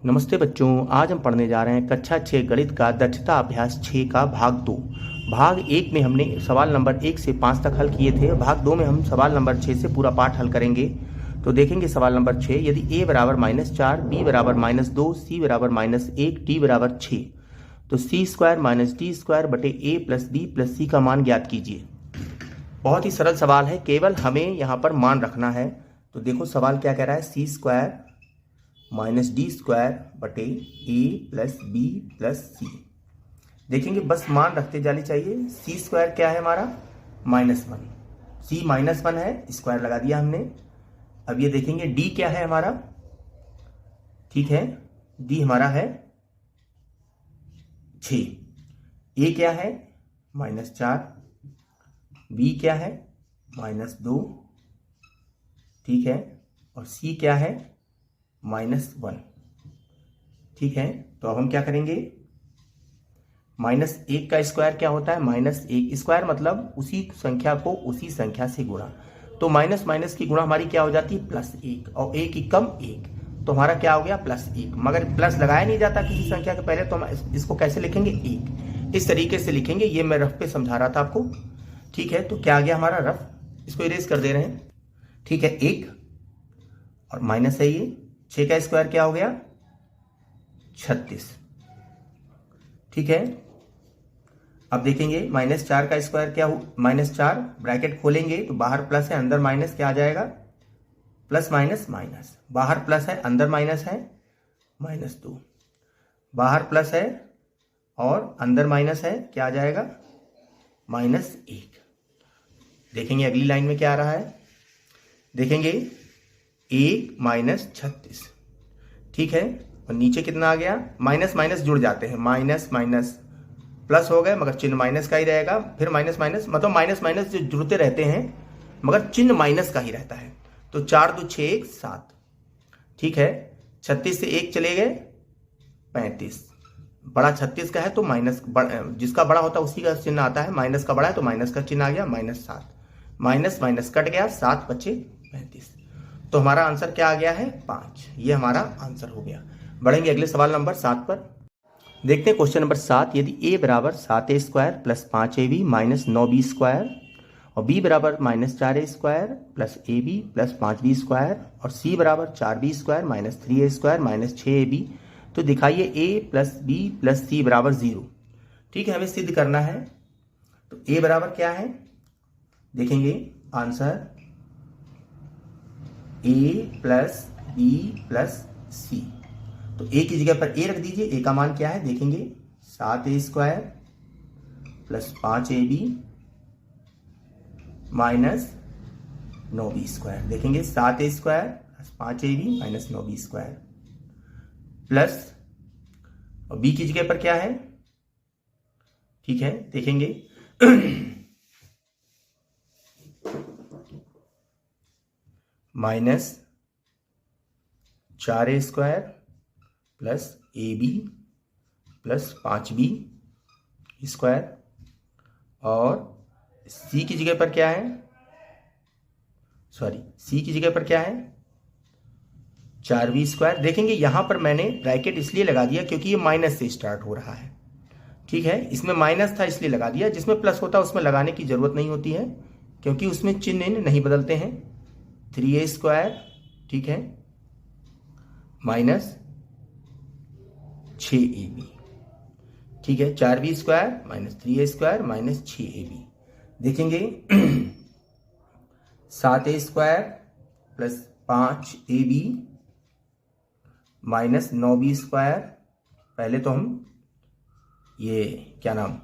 नमस्ते बच्चों, आज हम पढ़ने जा रहे हैं कक्षा 6 गणित का दक्षता अभ्यास 6 का भाग 2। भाग 1 में हमने सवाल नंबर 1 से 5 तक हल किए थे। भाग 2 में हम सवाल नंबर 6 से पूरा पाठ हल करेंगे। तो देखेंगे सवाल नंबर 6, यदि a बराबर -4, b बराबर -2, c बराबर -1, d बराबर 6, तो c square minus D square बटे a प्लस बी प्लस सी का मान ज्ञात कीजिए। बहुत ही सरल सवाल है, केवल हमें यहाँ पर मान रखना है। तो देखो सवाल क्या कह रहा है, c square minus D square बटे ए प्लस बी प्लस सी। देखेंगे बस मान रखते जानी चाहिए। सी स्क्वायर क्या है हमारा -1, सी -1 है, स्क्वायर लगा दिया हमने। अब ये देखेंगे डी क्या है हमारा, ठीक है, डी हमारा है 6। ए क्या है -4, बी क्या है -2, ठीक है, और सी क्या है -1, ठीक है। तो अब हम क्या करेंगे, -1 का स्क्वायर क्या होता है, -1 स्क्वायर मतलब उसी संख्या को उसी संख्या से गुणा। तो माइनस माइनस की गुणा हमारी क्या हो जाती है +1, और 1 की कम 1, तो हमारा क्या हो गया +1। मगर प्लस लगाया नहीं जाता किसी संख्या के पहले, तो हम इसको कैसे लिखेंगे, 1 इस तरीके से लिखेंगे। ये मैं रफ पे समझा रहा था आपको, ठीक है। तो क्या आ गया हमारा रफ, इसको इरेज कर दे रहे हैं, ठीक है। 1 और माइनस है ये 6 का स्क्वायर क्या हो गया 36, ठीक है। अब देखेंगे -4 का स्क्वायर क्या हो, -4 ब्रैकेट खोलेंगे तो बाहर प्लस है अंदर माइनस, क्या आ जाएगा प्लस माइनस माइनस, बाहर प्लस है अंदर माइनस है -2, बाहर प्लस है और अंदर माइनस है, क्या आ जाएगा -1। देखेंगे अगली लाइन में क्या आ रहा है, देखेंगे 1 - 36, ठीक है। और नीचे कितना आ गया, माइनस माइनस जुड़ जाते हैं, माइनस माइनस प्लस हो गए, मगर चिन्ह माइनस का ही रहेगा। फिर माइनस माइनस मतलब माइनस माइनस जो जुड़ते रहते हैं मगर चिन्ह माइनस का ही रहता है। तो 4 2 6 1 7, ठीक है। 36 से 1 चले गए 35, बड़ा 36 का है तो माइनस, जिसका बड़ा होता है उसी का चिन्ह आता है, माइनस का बड़ा है तो माइनस का चिन्ह आ गया, -7, माइनस माइनस कट गया, 7 बचे 35। तो हमारा आंसर क्या आ गया है 5, ये हमारा आंसर हो गया। बढ़ेंगे अगले सवाल नंबर 7 पर। देखते हैं क्वेश्चन नंबर 7, यदि a बराबर 7a square plus 5ab minus 9b square, और b बराबर -4a square plus ab plus 5b square, और c बराबर 4b square minus 3a square minus 6ab, तो दिखाइए a plus b plus c बराबर 0। ठीक है, हमें सिद्ध करना है। तो a बराबर क्या है, देखेंगे answer a plus b plus c। तो a की जगह पर a रख दीजिए, a का मान क्या है देखेंगे 7a square plus 5ab minus 9b square. देखेंगे 7a square plus 5ab minus 9b square plus, और b की जगह पर क्या है, ठीक है, देखेंगे minus 4a square plus ab plus 5b square, और c की जगह पर क्या है, c की जगह पर क्या है 4b स्क्वायर। देखेंगे यहां पर मैंने ब्रैकेट इसलिए लगा दिया क्योंकि ये माइनस से स्टार्ट हो रहा है, ठीक है। इसमें माइनस था इसलिए लगा दिया, जिसमें प्लस होता है उसमें लगाने की जरूरत नहीं होती है क्योंकि उसमें चिन्ह नहीं बदलते हैं। 3a स्क्वायर, ठीक है, माइनस 6ab, ठीक है, 4b square minus 3a square minus 6ab। देखेंगे 7a square plus 5ab minus 9b square. पहले तो हम ये क्या नाम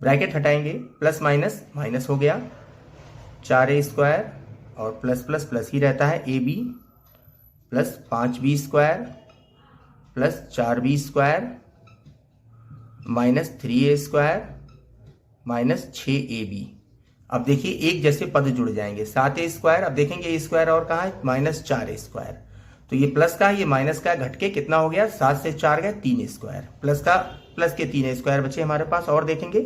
ब्रैकेट हटाएंगे, प्लस माइनस माइनस हो गया, 4a स्क्वायर और प्लस प्लस प्लस ही रहता है, ab plus 5b square plus 4b square minus 3a square minus 6ab। अब देखिए एक जैसे पद जुड़ जाएंगे, 7a स्क्वायर, अब देखेंगे a स्क्वायर और कहाँ है -4a स्क्वायर, तो ये प्लस का ये माइनस का घट के कितना हो गया, 7 से 4 गए 3a स्क्वायर, प्लस का प्लस के 3a स्क्वायर बचे हमारे पास। और देखेंगे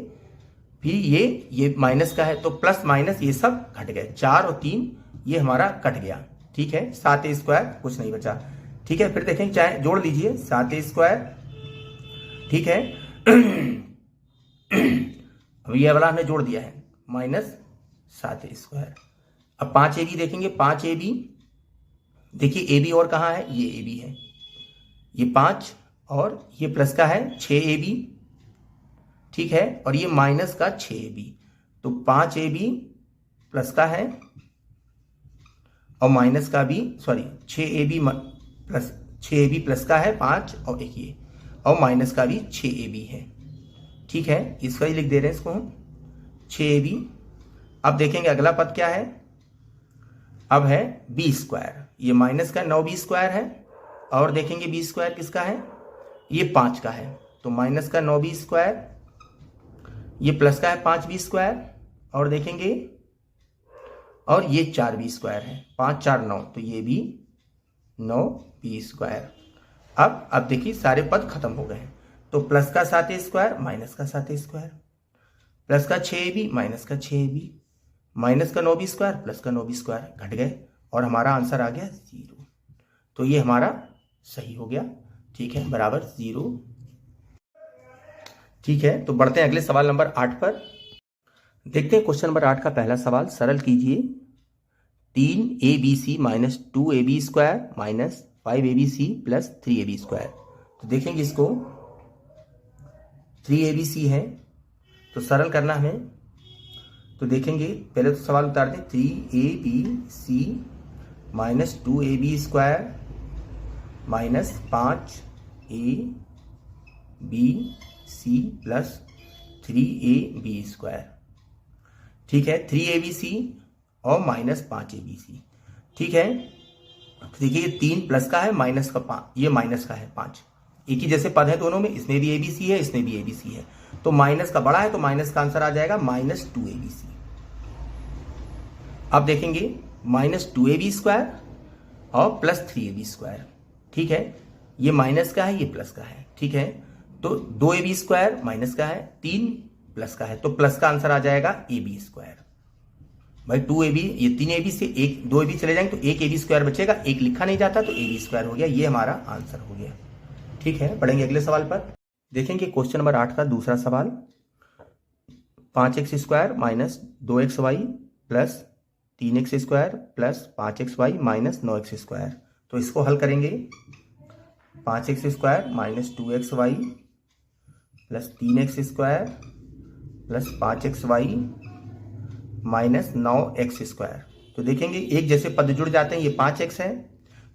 फिर ये माइनस का है तो प्लस माइनस ये सब घट गए, 4 और 3 ये हमारा कट गया, ठीक है। 7a स्क्वायर कुछ नहीं बचा, ठीक है, फिर देखेंगे चाहे जोड़ लीजिए 7a², ठीक है। अब ये वाला हमने जोड़ दिया है -7a²। अब 5ab देखेंगे, 5ab देखिए ab और कहाँ है, ये ab है, ये 5 और ये प्लस का है 6ab, ठीक है, और ये माइनस का 6ab, तो 5ab प्लस का है और माइनस का भी, सॉरी 6ab प्लस का है 5 और एक ये, और माइनस का भी 6ab है, ठीक है। इसका ही लिख दे रहे हैं इसको हम 6ab। अब देखेंगे अगला पद क्या है, अब है b², ये माइनस का 9b² है, और देखेंगे b² किसका है, ये 5 का है, तो माइनस का 9b², ये प्लस का है 5b², और देखेंगे और ये 4b² है, 5 4 9, तो ये भी 9b²। अब देखिए सारे पद खत्म हो गए, तो प्लस का 7a² माइनस का 7a², प्लस का 6ab माइनस का 6ab, माइनस का 9b² प्लस का 9b² घट गए, और हमारा आंसर आ गया 0। तो ये हमारा सही हो गया, ठीक है, बराबर 0। ठीक है, तो बढ़ते हैं अगले सवाल नंबर 8 पर। देखते हैं क्वेश्चन नंबर 8 का पहला सवाल, सरल कीजिए 3abc minus 2ab² minus 5abc plus 3ab²। तो देखेंगे इसको 3abc है तो सरल करना हमें, तो देखेंगे पहले तो सवाल उतार दें, 3abc minus 2ab² minus 5abc plus 3ab², ठीक है, 3abc और माइनस 5abc, ठीक है। देखिए ये 3 प्लस का है, माइनस का 5, ये माइनस का है 5, एक ही जैसे पद है दोनों में, इसमें भी abc है इसमें भी abc है, तो माइनस का बड़ा है तो माइनस का आंसर आ जाएगा -2abc। अब देखेंगे -2ab² और प्लस 3ab², ठीक है, ये माइनस का है ये प्लस का है, ठीक है, तो 2ab² माइनस का है, 3 प्लस का है, तो प्लस का आंसर आ जाएगा ab²। भाई 2ab, ये 3ab से 2ab चले जाएंगे तो 1ab² बचेगा, 1 लिखा नहीं जाता तो ab² हो गया, ये हमारा आंसर हो गया, ठीक है। बढ़ेंगे अगले सवाल पर, देखेंगे क्वेश्चन नंबर 8 का दूसरा सवाल, 5x² minus 2xy plus 3x² plus 5xy minus 9x²। तो इसको हल करेंगे, 5x² minus 2xy plus 3x² plus 5xy minus 9x²। तो देखेंगे एक जैसे पद जुड़ जाते हैं, ये 5x है,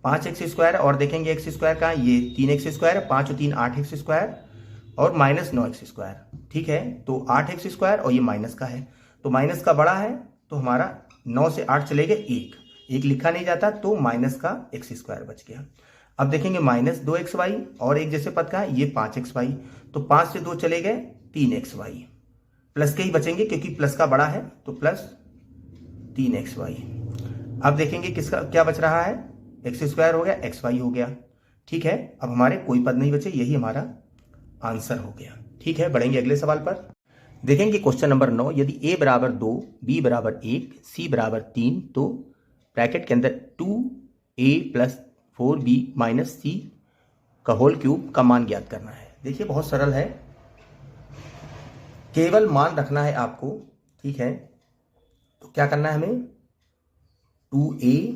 5x² और देखेंगे x² का ये 3x², 5 और 3 8x² और माइनस 9x², ठीक है, तो 8x² और ये माइनस का है, तो माइनस का बड़ा है तो हमारा 9 से 8 चले गए, 1 लिखा नहीं जाता तो माइनस का x² बच गया। अब देखेंगे माइनस 2xy और एक जैसे पद का है ये 5xy, तो 5 से 2 चले गए 3xy, प्लस के ही बचेंगे क्योंकि प्लस का बड़ा है, तो प्लस 3xy। अब देखेंगे किसका क्या बच रहा है, x² हो गया xy हो गया, ठीक है, अब हमारे कोई पद नहीं बचे, यही हमारा आंसर हो गया, ठीक है। बढ़ेंगे अगले सवाल पर, देखेंगे क्वेश्चन नंबर 9, यदि a बराबर 2 b बराबर 1 c बराबर 3 तो ब्रैकेट के अंदर 2a plus 4b minus c का होल क्यूब का मान ज्ञात करना है। देखिए बहुत सरल है, केवल मान रखना है आपको, ठीक है, तो क्या करना है हमें, 2a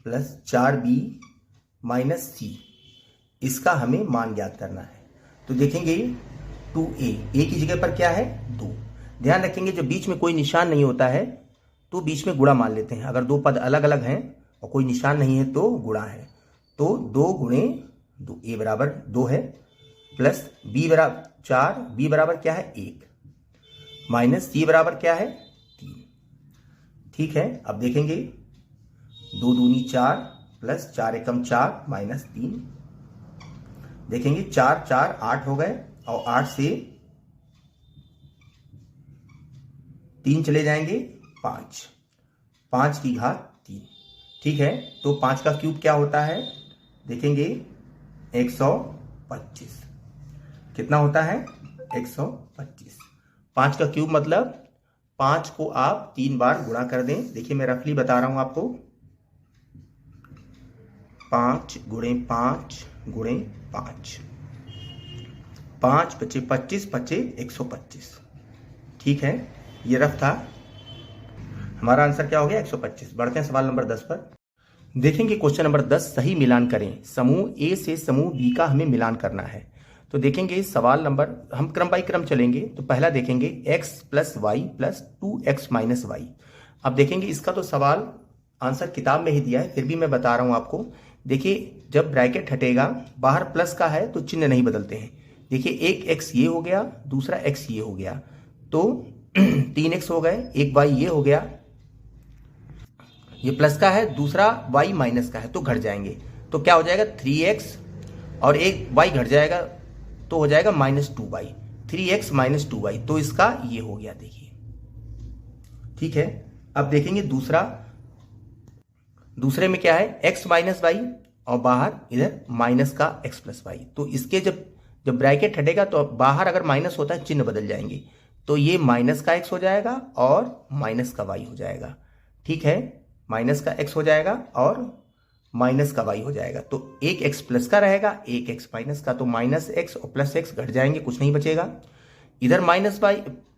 plus 4b minus c, इसका हमें मान ज्ञात करना है। तो देखेंगे 2a, a की जगह पर क्या है 2, ध्यान रखेंगे जब बीच में कोई निशान नहीं होता है तो बीच में गुणा मान लेते हैं, अगर दो पद अलग अलग हैं और कोई निशान नहीं है तो गुणा है, तो 2 गुणे 2, a बराबर 2 है, प्लस b बराबर 4, b बराबर क्या है 1, माइनस c बराबर क्या है 3, ठीक है। अब देखेंगे 2 दूनी 4 प्लस 4 एकम 4 माइनस 3, देखेंगे 4 4 8 हो गए और 8 से 3 चले जाएंगे 5, 5 की घात 3, ठीक है, तो 5 का क्यूब क्या होता है, देखेंगे 125, कितना होता है 125, 5 का क्यूब मतलब 5 को आप 3 बार गुणा कर दें। देखिए मैं रफली बता रहा हूं आपको, 5 गुणे 5 गुणे 5, 5 पचे 25, पचे 125। ठीक है, ये रफ था। हमारा आंसर क्या हो गया? 125। बढ़ते हैं सवाल नंबर 10 पर। देखेंगे क्वेश्चन नंबर 10, सही मिलान करें। समूह ए से समूह बी का हमें मिलान करना है। तो देखेंगे सवाल नंबर, हम क्रम बाई क्रम चलेंगे। तो पहला देखेंगे x plus Y plus 2x minus Y. अब देखेंगे इसका तो सवाल आंसर किताब में ही दिया है, फिर भी मैं बता रहा हूं आपको। देखिए जब ब्रैकेट हटेगा, बाहर प्लस का है तो चिन्ह नहीं बदलते हैं। देखिए एक x ये हो गया, दूसरा x ये हो गया, तो 3x हो गए, एक y ये हो गया, ये प्लस का है, दूसरा y माइनस का है तो घट जाएंगे। तो क्या हो जाएगा? 3x और एक y घट जाएगा तो हो जाएगा -2y, 3x माइनस 2y। तो इसका ये हो गया, देखिए। ठीक है, अब देखेंगे दूसरे में क्या है? x माइनस वाई और बाहर इधर माइनस का x प्लस वाई। तो इसके जब ब्रैकेट हटेगा तो बाहर अगर माइनस होता है चिन्ह बदल जाएंगे, तो ये माइनस का x हो जाएगा और माइनस का y हो जाएगा। ठीक है, माइनस का x हो जाएगा और माइनस का y हो जाएगा। तो एक x प्लस का रहेगा, एक x माइनस का, तो माइनस x और प्लस x घट जाएंगे, कुछ नहीं बचेगा। इधर माइनस y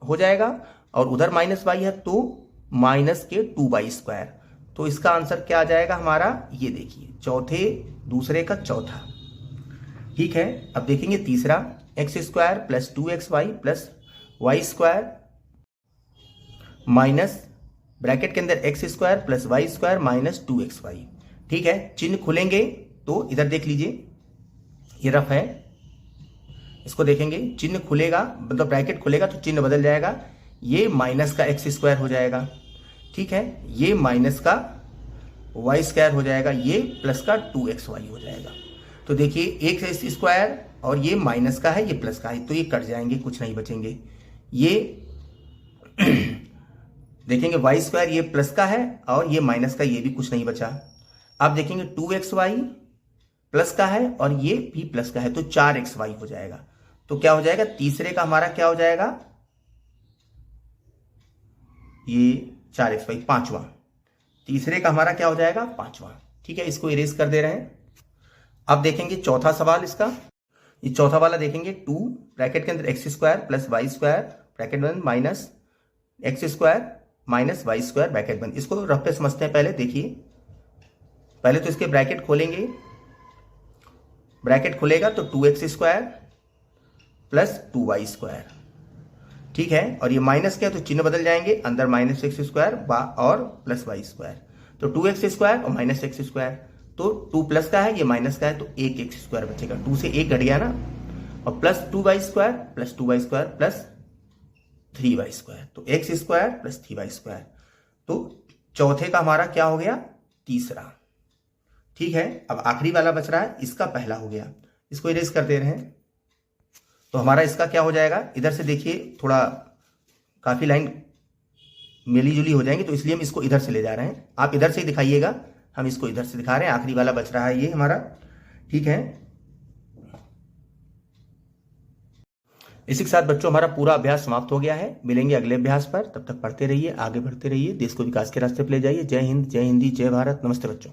हो जाएगा और उधर माइनस y है तो माइनस के 2y²। तो इसका आंसर क्या आ जाएगा हमारा? ये देखिए, दूसरे का चौथा। ठीक है, अब देखेंगे तीसरा, x² plus 2xy plus y² minus bracket के अंदर x² plus y² minus 2xy। ठीक है, चिन्ह खुलेंगे तो इधर देख लीजिए, ये रफ है, इसको देखेंगे, चिन्ह खुलेगा मतलब ब्रैकेट खुलेगा तो चिन्ह बदल जाएगा। ये माइनस का x² हो जाएगा, ठीक है, ये माइनस का y² हो जाएगा, ये प्लस का 2xy हो जाएगा। तो देखिए x² और ये माइनस का है, ये प्लस का है, तो ये कट जाएंगे, कुछ नहीं बचेंगे। ये देखेंगे y² ये प्लस का है और ये माइनस का, ये भी कुछ नहीं बचा। अब देखेंगे 2xy प्लस का है और ये भी प्लस का है, तो 4xy हो जाएगा। तो क्या हो जाएगा? तीसरे का हमारा क्या हो जाएगा? ये 4xy, पांचवा। तीसरे का हमारा क्या हो जाएगा? पांचवा। ठीक है, इसको इरेज कर दे रहे हैं। अब देखेंगे चौथा सवाल इसका। ये चौथा वाला देखेंगे, 2 ब्रैकेट के अंदर x² प्लस y² ब्रैकेट बंद minus x² minus y² bracket बंद। इसको रफ पे समझते हैं। पहले देखिए, पहले तो इसके ब्रैकेट खोलेंगे, ब्रैकेट खुलेगा तो 2x² प्लस 2y²। ठीक है, और ये माइनस क्या है तो चिन्ह बदल जाएंगे, अंदर माइनस x² और प्लस y²। तो 2x² और माइनस x², तो 2 प्लस का है, ये माइनस का है, तो एक x² बचेगा, 2 से 1 घट गया ना, और plus 2y² plus 2y² plus 3y², तो x² प्लस 3y²। तो चौथे का हमारा क्या हो गया? तीसरा। ठीक है, अब आखिरी वाला बच रहा है, इसका पहला हो गया, इसको इरेज कर दे रहे हैं। तो हमारा इसका क्या हो जाएगा? इधर से देखिए, थोड़ा काफी लाइन मिली जुली हो जाएंगी, तो इसलिए हम इसको इधर से ले जा रहे हैं। आप इधर से ही दिखाइएगा, हम इसको इधर से दिखा रहे हैं। आखिरी वाला बच रहा है ये हमारा। ठीक है, इसी के साथ बच्चों हमारा पूरा अभ्यास समाप्त हो गया है। मिलेंगे अगले अभ्यास पर, तब तक पढ़ते रहिए, आगे बढ़ते रहिए, देश को विकास के रास्ते पर ले जाइए। जय हिंद, जय हिंदी, जय भारत। नमस्ते बच्चों।